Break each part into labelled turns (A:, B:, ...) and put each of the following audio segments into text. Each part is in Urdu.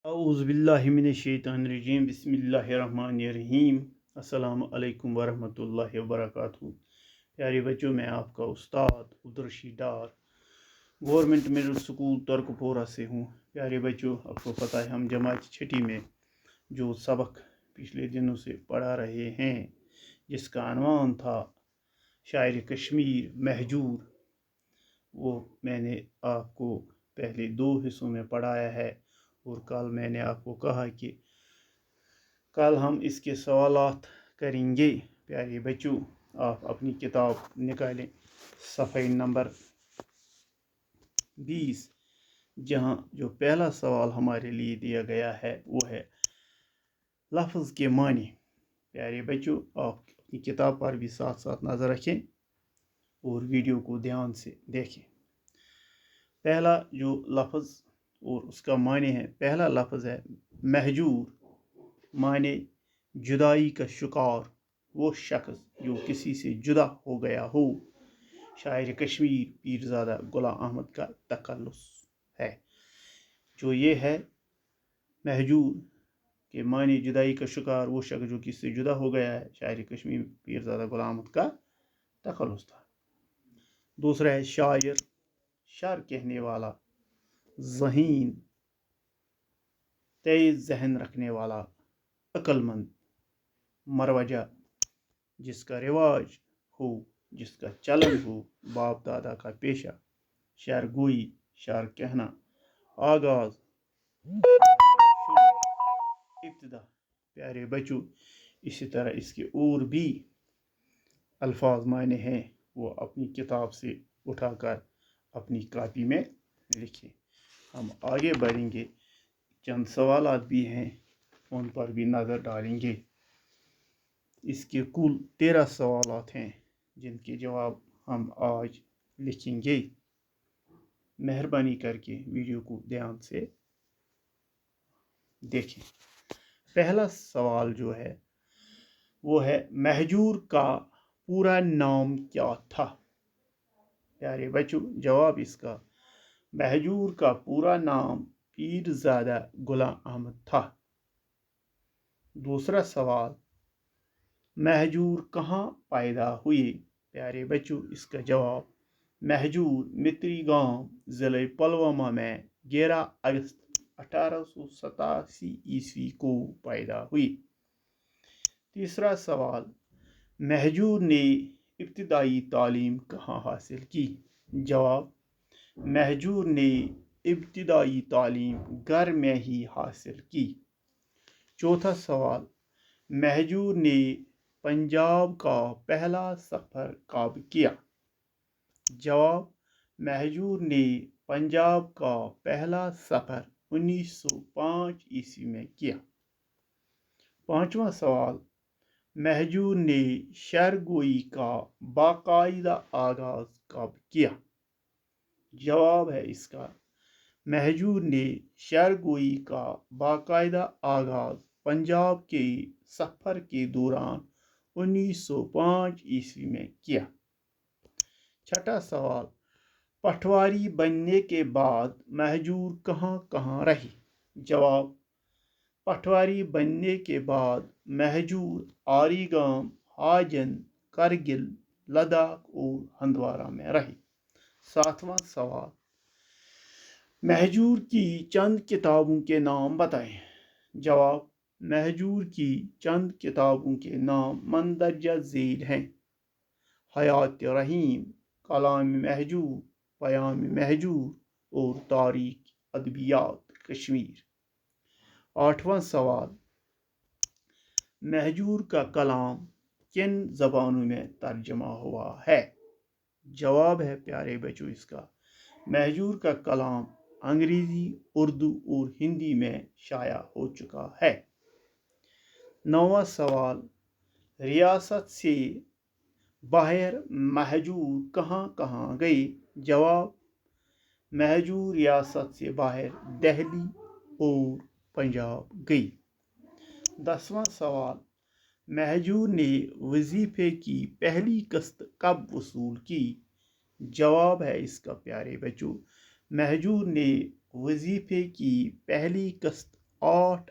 A: اعوذ باللہ من الشیطان الرجیم بسم اللہ الرحمن الرحیم السلام علیکم ورحمۃ اللہ وبرکاتہ۔ پیارے بچوں، میں آپ کا استاد Abdul Rashid Dar government middle school ترک پورہ سے ہوں۔ پیارے بچوں، آپ کو پتہ ہے ہم جماعت چھٹی میں جو سبق پچھلے دنوں سے پڑھا رہے ہیں، جس کا عنوان تھا شاعر کشمیر مہجور، وہ میں نے آپ کو پہلے 2 حصوں میں پڑھایا ہے، اور کل میں نے آپ کو کہا کہ کل ہم اس کے سوالات کریں گے۔ پیارے بچوں، آپ اپنی کتاب نکالیں صفحہ نمبر 20، جہاں جو پہلا سوال ہمارے لیے دیا گیا ہے وہ ہے لفظ کے معنی۔ پیارے بچوں، آپ اپنی کتاب پر بھی ساتھ ساتھ نظر رکھیں اور ویڈیو کو دھیان سے دیکھیں۔ پہلا جو لفظ اور اس کا معنی ہے، پہلا لفظ ہے مہجور، معنی جدائی کا شکار، وہ شخص جو کسی سے جدا ہو گیا ہو۔ شاعر کشمیر پیرزادہ غلام احمد کا تخلص ہے۔ جو یہ ہے مہجور کے معنی جدائی کا شکار، وہ شخص جو کسی سے جدا ہو گیا ہے، شاعر کشمیر پیرزادہ غلام احمد کا تخلص تھا۔ دوسرا ہے شاعر، شعر کہنے والا، ذہین، تیز ذہن رکھنے والا، عقل مند، مروجہ، جس کا رواج ہو، جس کا چلن ہو، باپ دادا کا پیشہ، شعر گوئی، شعر کہنا، آغاز، ابتدا۔ پیارے بچوں، اسی طرح اس کے اور بھی الفاظ معنی ہیں، وہ اپنی کتاب سے اٹھا کر اپنی کاپی میں لکھیں۔ ہم آگے بڑھیں گے، چند سوالات بھی ہیں، ان پر بھی نظر ڈالیں گے۔ اس کے کل 13 سوالات ہیں جن کے جواب ہم آج لکھیں گے۔ مہربانی کر کے ویڈیو کو دھیان سے دیکھیں۔ پہلا سوال جو ہے وہ ہے مہجور کا پورا نام کیا تھا؟ پیارے بچوں، جواب اس کا مہجور کا پورا نام پیرزادہ غلام احمد تھا۔ دوسرا سوال، مہجور کہاں پیدا ہوئے؟ پیارے بچوں، اس کا جواب مہجور متری گاؤں، ضلع پلوامہ میں 11 اگست 1887 کو پیدا ہوئی۔ تیسرا سوال، مہجور نے ابتدائی تعلیم کہاں حاصل کی؟ جواب، مہجور نے ابتدائی تعلیم گھر میں ہی حاصل کی۔ چوتھا سوال، مہجور نے پنجاب کا پہلا سفر کب کیا؟ جواب، مہجور نے پنجاب کا پہلا سفر 1905 میں کیا۔ پانچواں سوال، مہجور نے شعر گوئی کا باقاعدہ آغاز کب کیا؟ جواب ہے اس کا مہجور نے شعر گوئی کا باقاعدہ آغاز پنجاب کے سفر کے دوران 1905 میں کیا۔ چھٹا سوال، پٹواری بننے کے بعد مہجور کہاں کہاں رہی؟ جواب، پٹواری بننے کے بعد مہجور آری گام، ہاجن، کرگل، لداخ اور ہندوارہ میں رہی۔ ساتواں سوال، مہجور کی چند کتابوں کے نام بتائیں۔ جواب، مہجور کی چند کتابوں کے نام مندرجہ ذیل ہیں: حیات رحیم، کلام مہجور، پیام مہجور اور تاریخ ادبیات کشمیر۔ آٹھواں سوال، مہجور کا کلام کن زبانوں میں ترجمہ ہوا ہے؟ جواب ہے پیارے بچوں اس کا مہجور کا کلام انگریزی، اردو اور ہندی میں شائع ہو چکا ہے۔ نواں سوال، ریاست سے باہر مہجور کہاں کہاں گئی؟ جواب، مہجور ریاست سے باہر دہلی اور پنجاب گئی۔ 10واں سوال، مہجور نے وظیفے کی پہلی قسط کب وصول کی؟ جواب ہے اس کا پیارے بچوں مہجور نے وظیفے کی پہلی قسط 8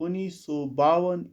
A: 1952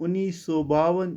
A: 1952